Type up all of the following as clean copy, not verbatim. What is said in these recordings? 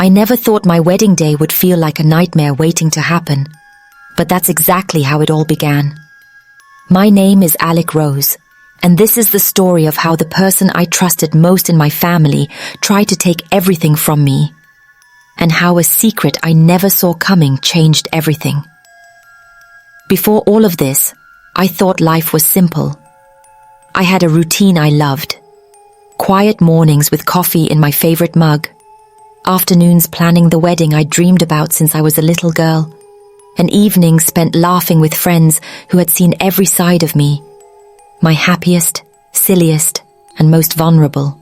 I never thought my wedding day would feel like a nightmare waiting to happen, but that's exactly how it all began. My name is Alec Rose, and this is the story of how the person I trusted most in my family tried to take everything from me, and how a secret I never saw coming changed everything. Before all of this, I thought life was simple. I had a routine I loved. Quiet mornings with coffee in my favorite mug. Afternoons planning the wedding I dreamed about since I was a little girl. An evening spent laughing with friends who had seen every side of me. My happiest, silliest, and most vulnerable.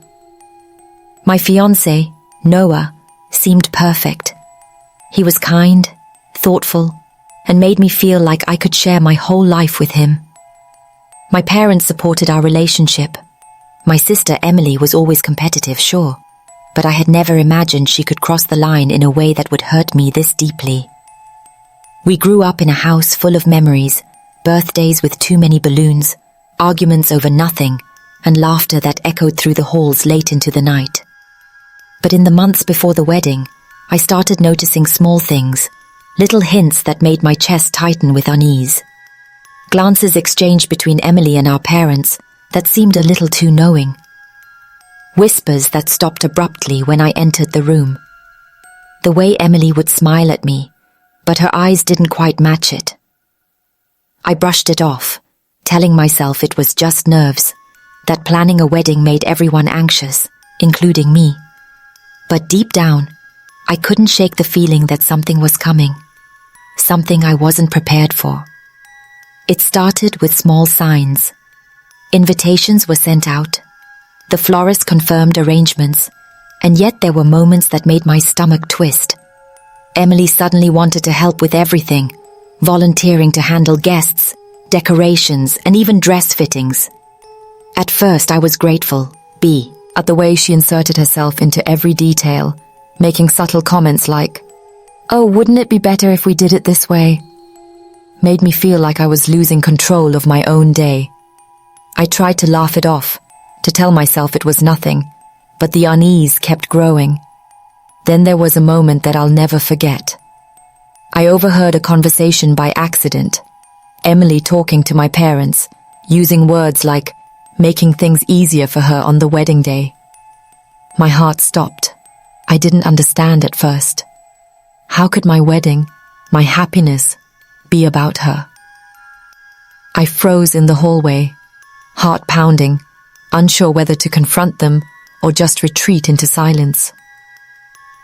My fiancé, Noah, seemed perfect. He was kind, thoughtful, and made me feel like I could share my whole life with him. My parents supported our relationship. My sister Emily was always competitive, sure, but I had never imagined she could cross the line in a way that would hurt me this deeply. We grew up in a house full of memories, birthdays with too many balloons, arguments over nothing, and laughter that echoed through the halls late into the night. But in the months before the wedding, I started noticing small things, little hints that made my chest tighten with unease. Glances exchanged between Emily and our parents that seemed a little too knowing. Whispers that stopped abruptly when I entered the room. The way Emily would smile at me, but her eyes didn't quite match it. I brushed it off, telling myself it was just nerves, that planning a wedding made everyone anxious, including me. But deep down, I couldn't shake the feeling that something was coming, something I wasn't prepared for. It started with small signs. Invitations were sent out. The florist confirmed arrangements, and yet there were moments that made my stomach twist. Emily suddenly wanted to help with everything, volunteering to handle guests, decorations, and even dress fittings. At first I was grateful, at the way she inserted herself into every detail, making subtle comments like, "Oh, wouldn't it be better if we did it this way?" Made me feel like I was losing control of my own day. I tried to laugh it off, to tell myself it was nothing, but the unease kept growing. Then there was a moment that I'll never forget. I overheard a conversation by accident, Emily talking to my parents, using words like making things easier for her on the wedding day. My heart stopped. I didn't understand at first. How could my wedding, my happiness, be about her? I froze in the hallway, heart pounding, unsure whether to confront them or just retreat into silence.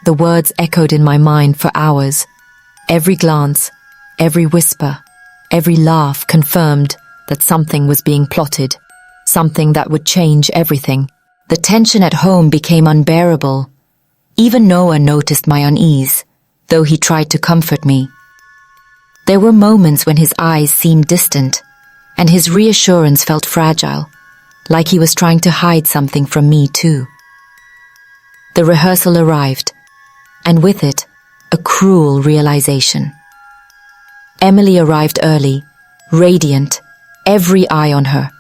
The words echoed in my mind for hours. Every glance, every whisper, every laugh confirmed that something was being plotted, something that would change everything. The tension at home became unbearable. Even Noah noticed my unease, though he tried to comfort me. There were moments when his eyes seemed distant, and his reassurance felt fragile, like he was trying to hide something from me too. The rehearsal arrived, and with it, a cruel realization. Emily arrived early, radiant, every eye on her.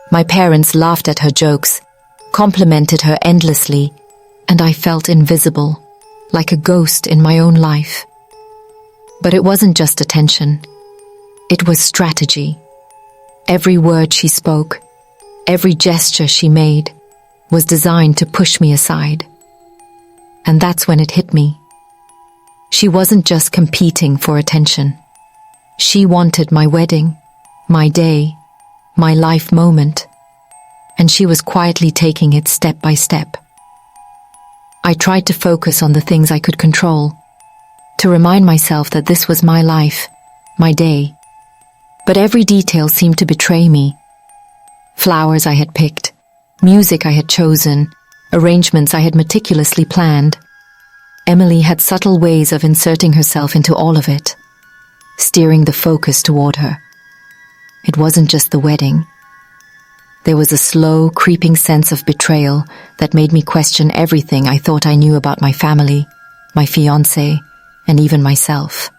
My parents laughed at her jokes, complimented her endlessly, and I felt invisible, like a ghost in my own life. But it wasn't just attention. It was strategy. Every word she spoke, every gesture she made, was designed to push me aside. And that's when it hit me. She wasn't just competing for attention. She wanted my wedding, my day, my life moment, and she was quietly taking it step by step. I tried to focus on the things I could control, to remind myself that this was my life, my day. But every detail seemed to betray me. Flowers I had picked, music I had chosen, arrangements I had meticulously planned. Emily had subtle ways of inserting herself into all of it, steering the focus toward her. It wasn't just the wedding. There was a slow, creeping sense of betrayal that made me question everything I thought I knew about my family, my fiancé, and even myself.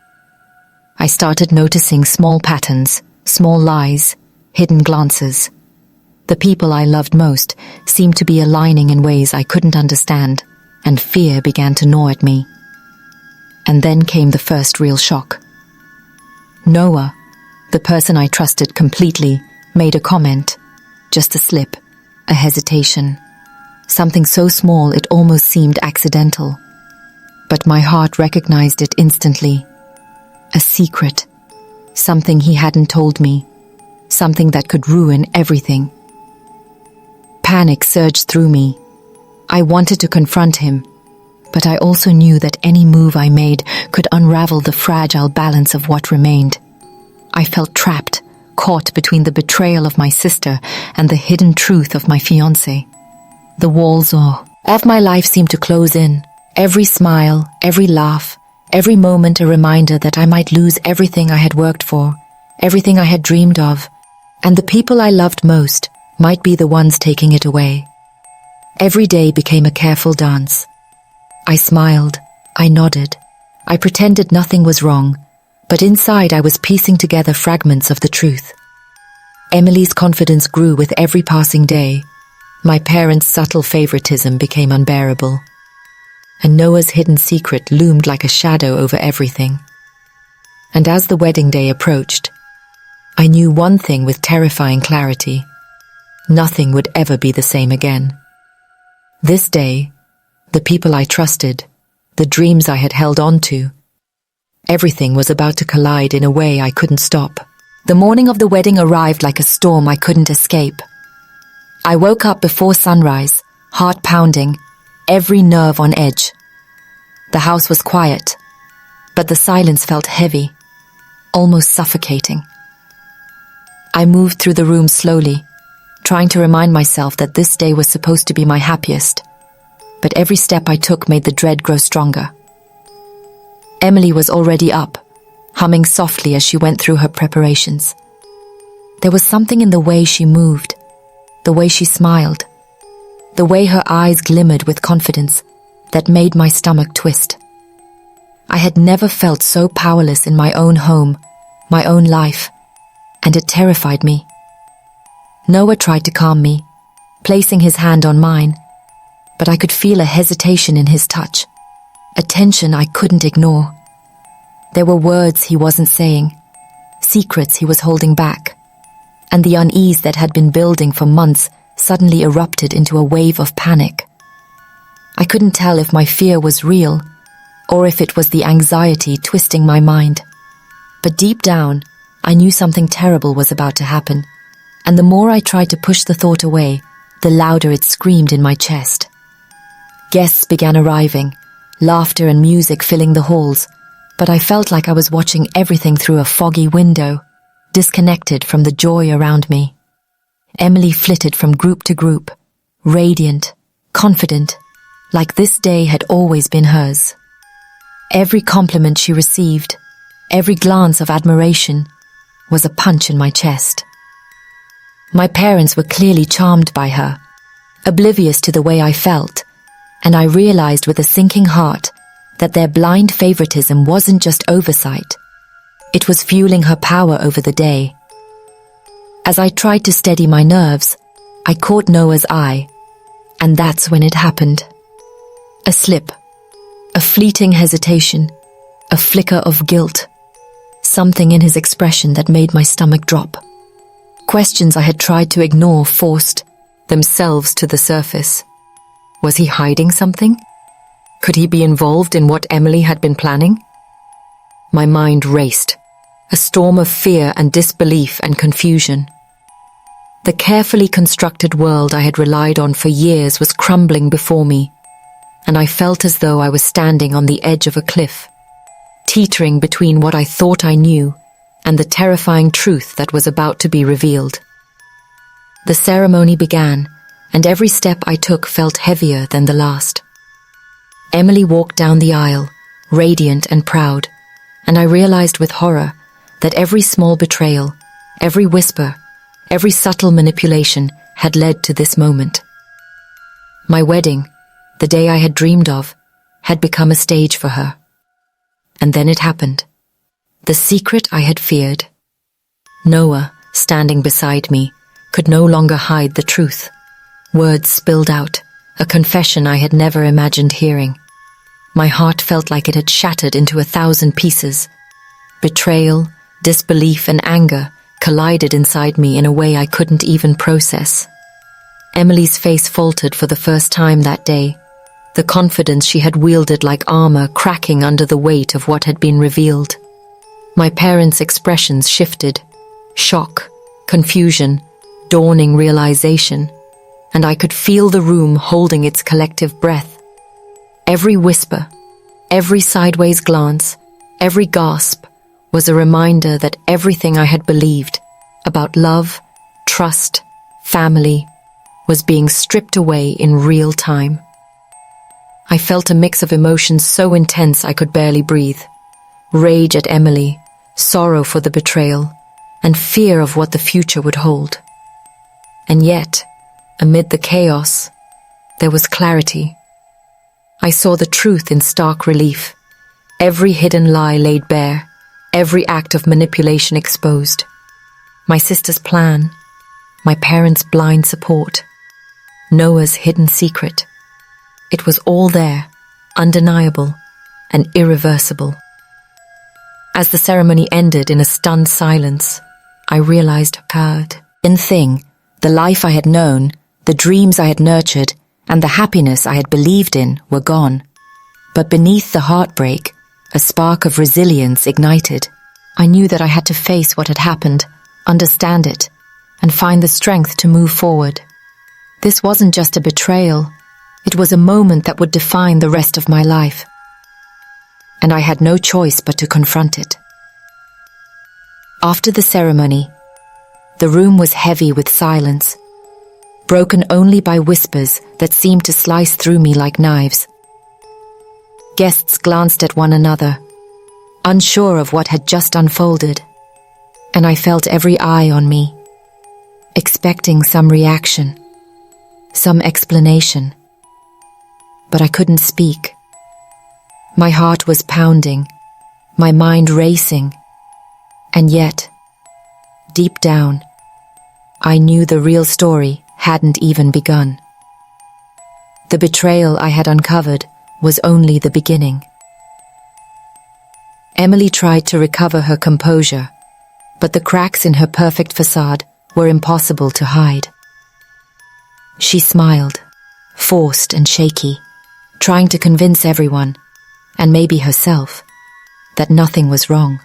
I started noticing small patterns, small lies, hidden glances. The people I loved most seemed to be aligning in ways I couldn't understand, and fear began to gnaw at me. And then came the first real shock. Noah, the person I trusted completely, made a comment. Just a slip, a hesitation. Something so small it almost seemed accidental. But my heart recognized it instantly. A secret. Something he hadn't told me. Something that could ruin everything. Panic surged through me. I wanted to confront him, but I also knew that any move I made could unravel the fragile balance of what remained. I felt trapped, caught between the betrayal of my sister and the hidden truth of my fiancé. The walls of my life seemed to close in. Every smile, every laugh, every moment a reminder that I might lose everything I had worked for, everything I had dreamed of, and the people I loved most might be the ones taking it away. Every day became a careful dance. I smiled, I nodded, I pretended nothing was wrong, but inside I was piecing together fragments of the truth. Emily's confidence grew with every passing day. My parents' subtle favoritism became unbearable. And Noah's hidden secret loomed like a shadow over everything. And as the wedding day approached, I knew one thing with terrifying clarity. Nothing would ever be the same again. This day, the people I trusted, the dreams I had held on to, everything was about to collide in a way I couldn't stop. The morning of the wedding arrived like a storm I couldn't escape. I woke up before sunrise, heart pounding, every nerve on edge. The house was quiet, but the silence felt heavy, almost suffocating. I moved through the room slowly, trying to remind myself that this day was supposed to be my happiest, but every step I took made the dread grow stronger. Emily was already up, humming softly as she went through her preparations. There was something in the way she moved, the way she smiled, the way her eyes glimmered with confidence that made my stomach twist. I had never felt so powerless in my own home, my own life, and it terrified me. Noah tried to calm me, placing his hand on mine, but I could feel a hesitation in his touch, a tension I couldn't ignore. There were words he wasn't saying, secrets he was holding back, and the unease that had been building for months suddenly erupted into a wave of panic. I couldn't tell if my fear was real or if it was the anxiety twisting my mind. But deep down, I knew something terrible was about to happen, and the more I tried to push the thought away, the louder it screamed in my chest. Guests began arriving, laughter and music filling the halls, but I felt like I was watching everything through a foggy window, disconnected from the joy around me. Emily flitted from group to group, radiant, confident, like this day had always been hers. Every compliment she received, every glance of admiration, was a punch in my chest. My parents were clearly charmed by her, oblivious to the way I felt, and I realized with a sinking heart that their blind favoritism wasn't just oversight. It was fueling her power over the day. As I tried to steady my nerves, I caught Noah's eye, and that's when it happened. A slip, a fleeting hesitation, a flicker of guilt, something in his expression that made my stomach drop. Questions I had tried to ignore forced themselves to the surface. Was he hiding something? Could he be involved in what Emily had been planning? My mind raced, a storm of fear and disbelief and confusion. The carefully constructed world I had relied on for years was crumbling before me, and I felt as though I was standing on the edge of a cliff, teetering between what I thought I knew and the terrifying truth that was about to be revealed. The ceremony began, and every step I took felt heavier than the last. Emily walked down the aisle, radiant and proud, and I realized with horror that every small betrayal, every whisper, every subtle manipulation had led to this moment. My wedding, the day I had dreamed of, had become a stage for her. And then it happened. The secret I had feared. Noah, standing beside me, could no longer hide the truth. Words spilled out, a confession I had never imagined hearing. My heart felt like it had shattered into 1,000 pieces. Betrayal, disbelief, and anger collided inside me in a way I couldn't even process. Emily's face faltered for the first time that day, the confidence she had wielded like armor cracking under the weight of what had been revealed. My parents' expressions shifted: shock, confusion, dawning realization, and I could feel the room holding its collective breath. Every whisper, every sideways glance, every gasp was a reminder that everything I had believed about love, trust, family was being stripped away in real time. I felt a mix of emotions so intense I could barely breathe: rage at Emily, sorrow for the betrayal, and fear of what the future would hold. And yet, amid the chaos, there was clarity. I saw the truth in stark relief, every hidden lie laid bare, every act of manipulation exposed. My sister's plan, my parents' blind support, Noah's hidden secret. It was all there, undeniable and irreversible. As the ceremony ended in a stunned silence, I realized one thing: the life I had known, the dreams I had nurtured, and the happiness I had believed in were gone. But beneath the heartbreak, a spark of resilience ignited. I knew that I had to face what had happened, understand it, and find the strength to move forward. This wasn't just a betrayal, it was a moment that would define the rest of my life. And I had no choice but to confront it. After the ceremony, the room was heavy with silence, broken only by whispers that seemed to slice through me like knives. Guests glanced at one another, unsure of what had just unfolded, and I felt every eye on me, expecting some reaction, some explanation. But I couldn't speak. My heart was pounding, my mind racing, and yet, deep down, I knew the real story hadn't even begun. The betrayal I had uncovered was only the beginning. Emily tried to recover her composure, but the cracks in her perfect facade were impossible to hide. She smiled, forced and shaky, trying to convince everyone, and maybe herself, that nothing was wrong.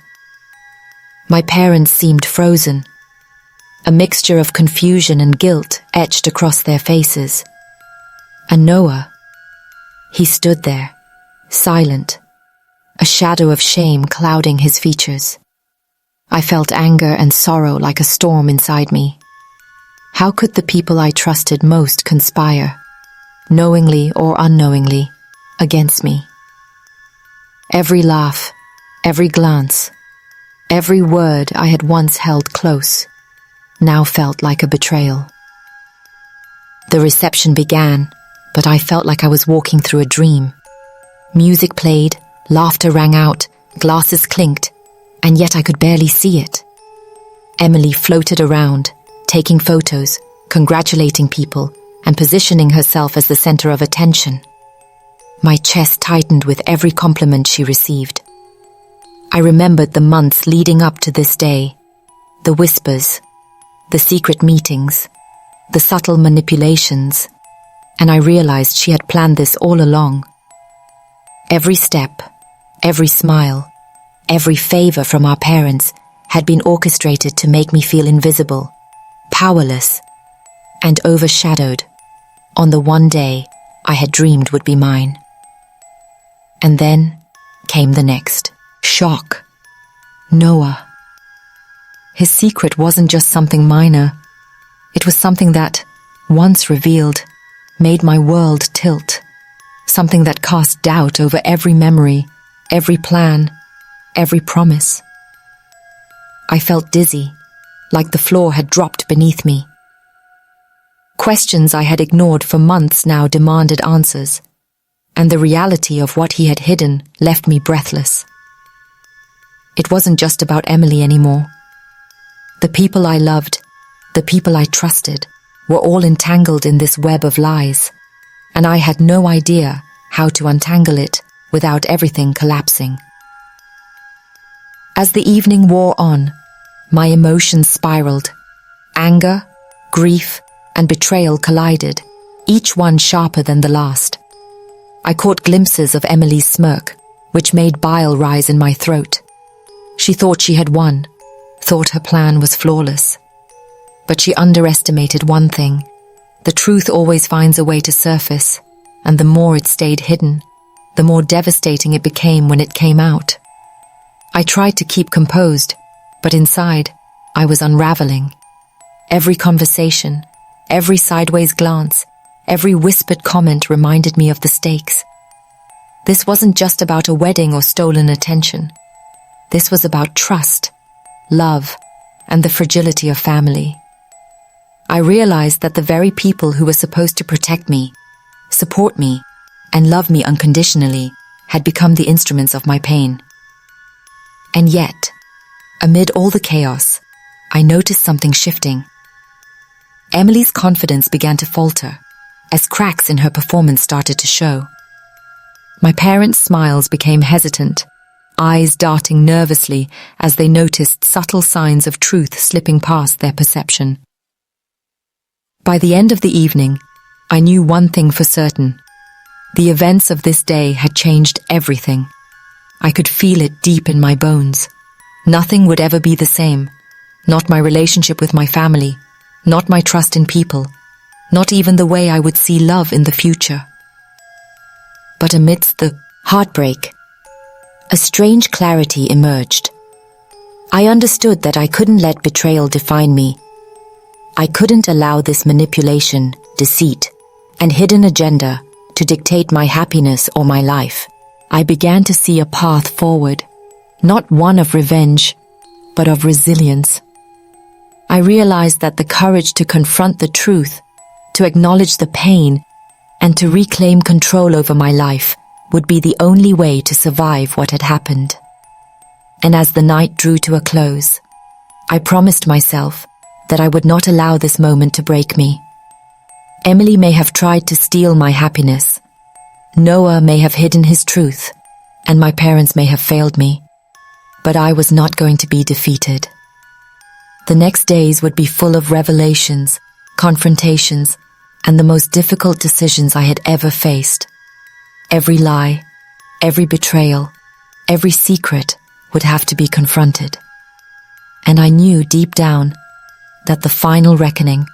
My parents seemed frozen, a mixture of confusion and guilt etched across their faces. And Noah, he stood there, silent, a shadow of shame clouding his features. I felt anger and sorrow like a storm inside me. How could the people I trusted most conspire, knowingly or unknowingly, against me? Every laugh, every glance, every word I had once held close now felt like a betrayal. The reception began, but I felt like I was walking through a dream. Music played, laughter rang out, glasses clinked, and yet I could barely see it. Emily floated around, taking photos, congratulating people, and positioning herself as the center of attention. My chest tightened with every compliment she received. I remembered the months leading up to this day, the whispers, the secret meetings, the subtle manipulations, and I realized she had planned this all along. Every step, every smile, every favor from our parents had been orchestrated to make me feel invisible, powerless, and overshadowed on the one day I had dreamed would be mine. And then came the next shock. Noah. His secret wasn't just something minor. It was something that, once revealed, made my world tilt. Something that cast doubt over every memory, every plan, every promise. I felt dizzy, like the floor had dropped beneath me. Questions I had ignored for months now demanded answers, and the reality of what he had hidden left me breathless. It wasn't just about Emily anymore. The people I loved, the people I trusted, were all entangled in this web of lies, and I had no idea how to untangle it without everything collapsing. As the evening wore on, my emotions spiraled. Anger, grief, and betrayal collided, each one sharper than the last. I caught glimpses of Emily's smirk, which made bile rise in my throat. She thought she had won, thought her plan was flawless. But she underestimated one thing. The truth always finds a way to surface, and the more it stayed hidden, the more devastating it became when it came out. I tried to keep composed, but inside, I was unraveling. Every conversation, every sideways glance, every whispered comment reminded me of the stakes. This wasn't just about a wedding or stolen attention. This was about trust, love, and the fragility of family. I realized that the very people who were supposed to protect me, support me, and love me unconditionally had become the instruments of my pain. And yet, amid all the chaos, I noticed something shifting. Emily's confidence began to falter as cracks in her performance started to show. My parents' smiles became hesitant, eyes darting nervously as they noticed subtle signs of truth slipping past their perception. By the end of the evening, I knew one thing for certain. The events of this day had changed everything. I could feel it deep in my bones. Nothing would ever be the same. Not my relationship with my family, not my trust in people, not even the way I would see love in the future. But amidst the heartbreak, a strange clarity emerged. I understood that I couldn't let betrayal define me. I couldn't allow this manipulation, deceit, and hidden agenda to dictate my happiness or my life. I began to see a path forward, not one of revenge, but of resilience. I realized that the courage to confront the truth, to acknowledge the pain, and to reclaim control over my life would be the only way to survive what had happened. And as the night drew to a close, I promised myself that I would not allow this moment to break me. Emily may have tried to steal my happiness. Noah may have hidden his truth, and my parents may have failed me. But I was not going to be defeated. The next days would be full of revelations, confrontations, and the most difficult decisions I had ever faced. Every lie, every betrayal, every secret would have to be confronted. And I knew deep down that the final reckoning,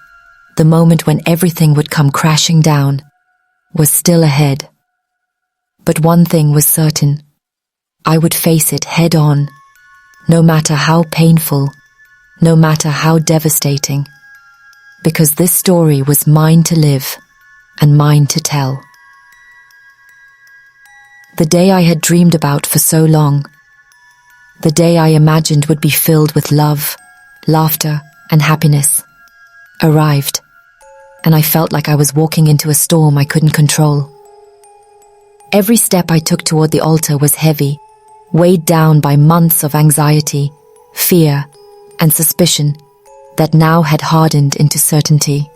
the moment when everything would come crashing down, was still ahead. But one thing was certain. I would face it head on, no matter how painful, no matter how devastating, because this story was mine to live and mine to tell. The day I had dreamed about for so long, the day I imagined would be filled with love, laughter, and happiness, arrived, and I felt like I was walking into a storm I couldn't control. Every step I took toward the altar was heavy, weighed down by months of anxiety, fear, and suspicion that now had hardened into certainty.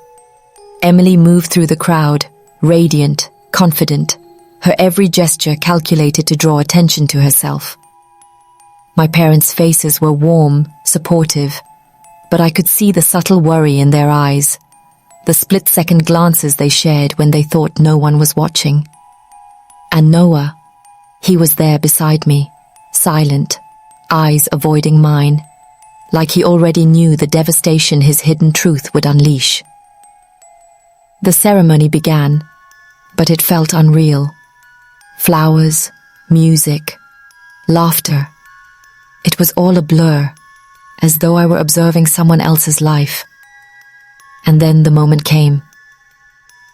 Emily moved through the crowd, radiant, confident, her every gesture calculated to draw attention to herself. My parents' faces were warm, supportive, but I could see the subtle worry in their eyes, the split-second glances they shared when they thought no one was watching. And Noah, he was there beside me, silent, eyes avoiding mine, like he already knew the devastation his hidden truth would unleash. The ceremony began, but it felt unreal. Flowers, music, laughter. It was all a blur, as though I were observing someone else's life. And then the moment came.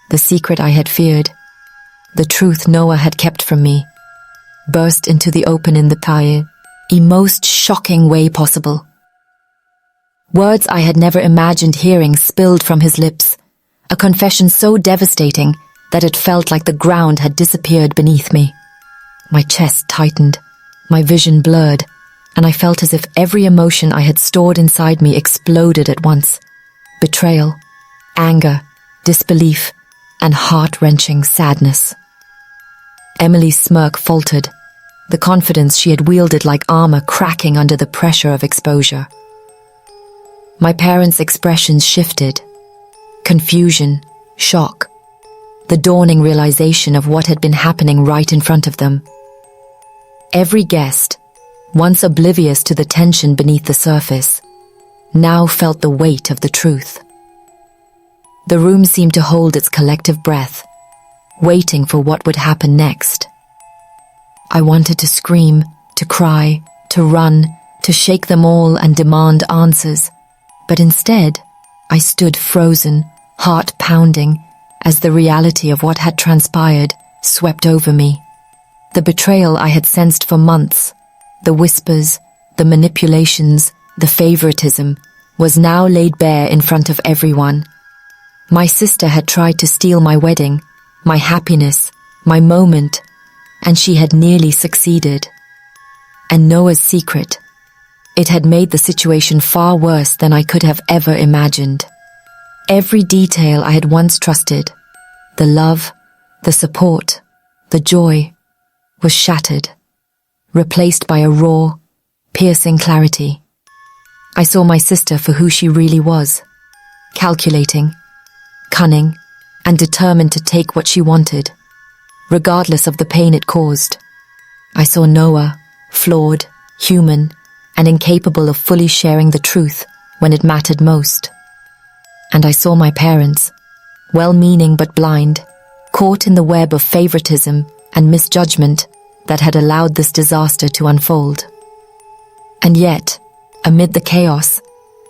The secret I had feared, the truth Noah had kept from me, burst into the open in the most shocking way possible. Words I had never imagined hearing spilled from his lips, a confession so devastating that it felt like the ground had disappeared beneath me. My chest tightened, my vision blurred, and I felt as if every emotion I had stored inside me exploded at once. Betrayal, anger, disbelief, and heart-wrenching sadness. Emily's smirk faltered, the confidence she had wielded like armor cracking under the pressure of exposure. My parents' expressions shifted. Confusion, shock, the dawning realization of what had been happening right in front of them. Every guest, once oblivious to the tension beneath the surface, now felt the weight of the truth. The room seemed to hold its collective breath, waiting for what would happen next. I wanted to scream, to cry, to run, to shake them all and demand answers, but instead, I stood frozen, heart pounding, as the reality of what had transpired swept over me. The betrayal I had sensed for months, the whispers, the manipulations, the favoritism, was now laid bare in front of everyone. My sister had tried to steal my wedding, my happiness, my moment, and she had nearly succeeded. And Noah's secret, it had made the situation far worse than I could have ever imagined. Every detail I had once trusted, the love, the support, the joy, was shattered, replaced by a raw, piercing clarity. I saw my sister for who she really was, calculating, cunning, and determined to take what she wanted, regardless of the pain it caused. I saw Noah, flawed, human, and incapable of fully sharing the truth when it mattered most. And I saw my parents, well-meaning but blind, caught in the web of favoritism and misjudgment that had allowed this disaster to unfold. And yet, amid the chaos,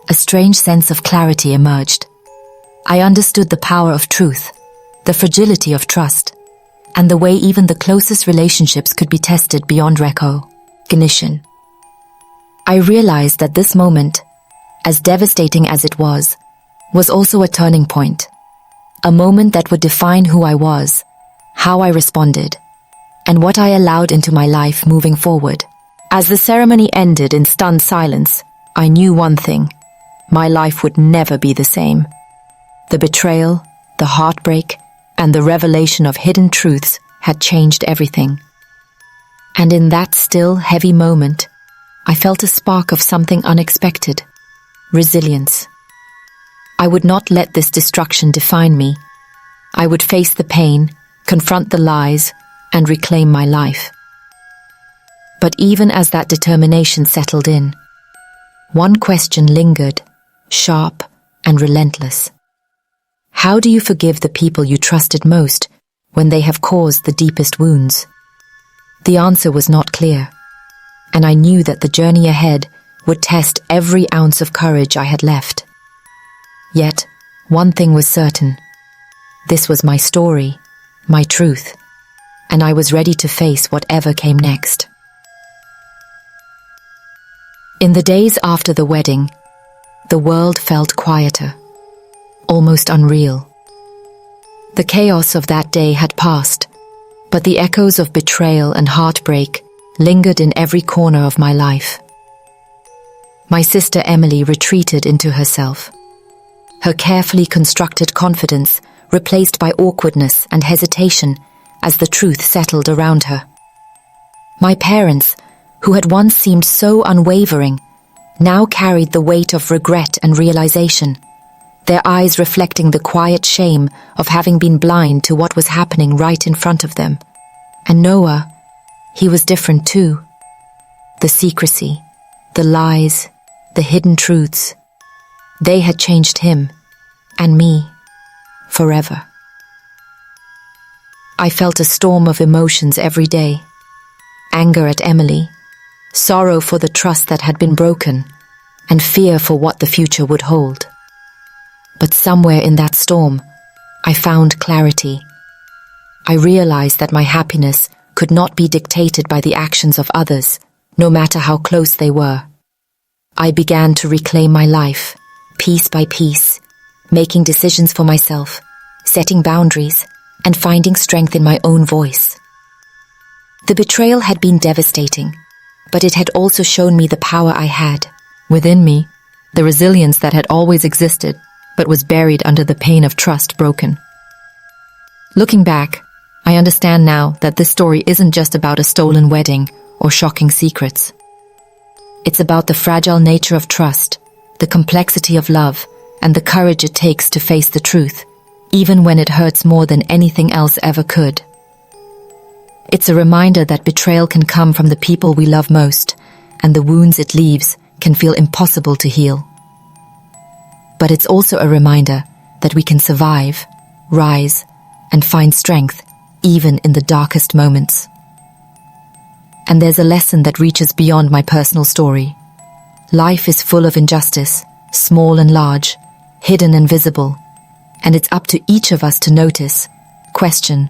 a strange sense of clarity emerged. I understood the power of truth, the fragility of trust, and the way even the closest relationships could be tested beyond recognition. I realized that this moment, as devastating as it was also a turning point, a moment that would define who I was, how I responded, and what I allowed into my life moving forward. As the ceremony ended in stunned silence, I knew one thing: my life would never be the same. The betrayal, the heartbreak, and the revelation of hidden truths had changed everything. And in that still, heavy moment, I felt a spark of something unexpected: resilience. I would not let this destruction define me. I would face the pain, confront the lies, and reclaim my life. But even as that determination settled in, one question lingered, sharp and relentless. How do you forgive the people you trusted most when they have caused the deepest wounds? The answer was not clear, and I knew that the journey ahead would test every ounce of courage I had left. Yet, one thing was certain. This was my story, my truth, and I was ready to face whatever came next. In the days after the wedding, the world felt quieter, almost unreal. The chaos of that day had passed, but the echoes of betrayal and heartbreak lingered in every corner of my life. My sister Emily retreated into herself, her carefully constructed confidence replaced by awkwardness and hesitation as the truth settled around her. My parents, who had once seemed so unwavering, now carried the weight of regret and realization, their eyes reflecting the quiet shame of having been blind to what was happening right in front of them. And Noah, he was different too. The secrecy, the lies, the hidden truths, they had changed him and me forever. I felt a storm of emotions every day: anger at Emily, sorrow for the trust that had been broken, and fear for what the future would hold. But somewhere in that storm, I found clarity. I realized that my happiness could not be dictated by the actions of others, no matter how close they were. I began to reclaim my life, piece by piece, making decisions for myself, setting boundaries, and finding strength in my own voice. The betrayal had been devastating, but it had also shown me the power I had within me, the resilience that had always existed, but was buried under the pain of trust broken. Looking back, I understand now that this story isn't just about a stolen wedding or shocking secrets. It's about the fragile nature of trust, the complexity of love, and the courage it takes to face the truth, even when it hurts more than anything else ever could. It's a reminder that betrayal can come from the people we love most, and the wounds it leaves can feel impossible to heal. But it's also a reminder that we can survive, rise, and find strength even in the darkest moments. And there's a lesson that reaches beyond my personal story. Life is full of injustice, small and large, hidden and visible, and it's up to each of us to notice, question,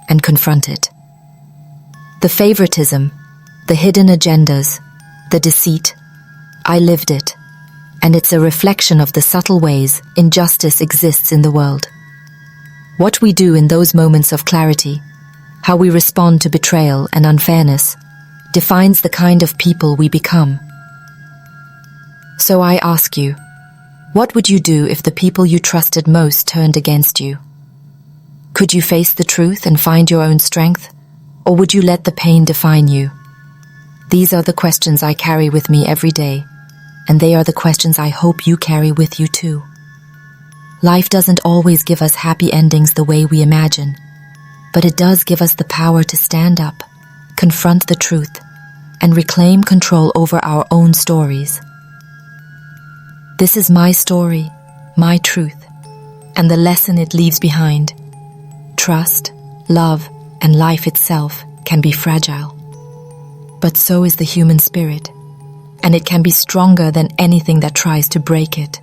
and confront it. The favoritism, the hidden agendas, the deceit, I lived it, and it's a reflection of the subtle ways injustice exists in the world. What we do in those moments of clarity, how we respond to betrayal and unfairness, defines the kind of people we become. So I ask you, what would you do if the people you trusted most turned against you? Could you face the truth and find your own strength, or would you let the pain define you? These are the questions I carry with me every day, and they are the questions I hope you carry with you too. Life doesn't always give us happy endings the way we imagine, but it does give us the power to stand up, confront the truth, and reclaim control over our own stories. This is my story, my truth, and the lesson it leaves behind. Trust, love, and life itself can be fragile. But so is the human spirit, and it can be stronger than anything that tries to break it.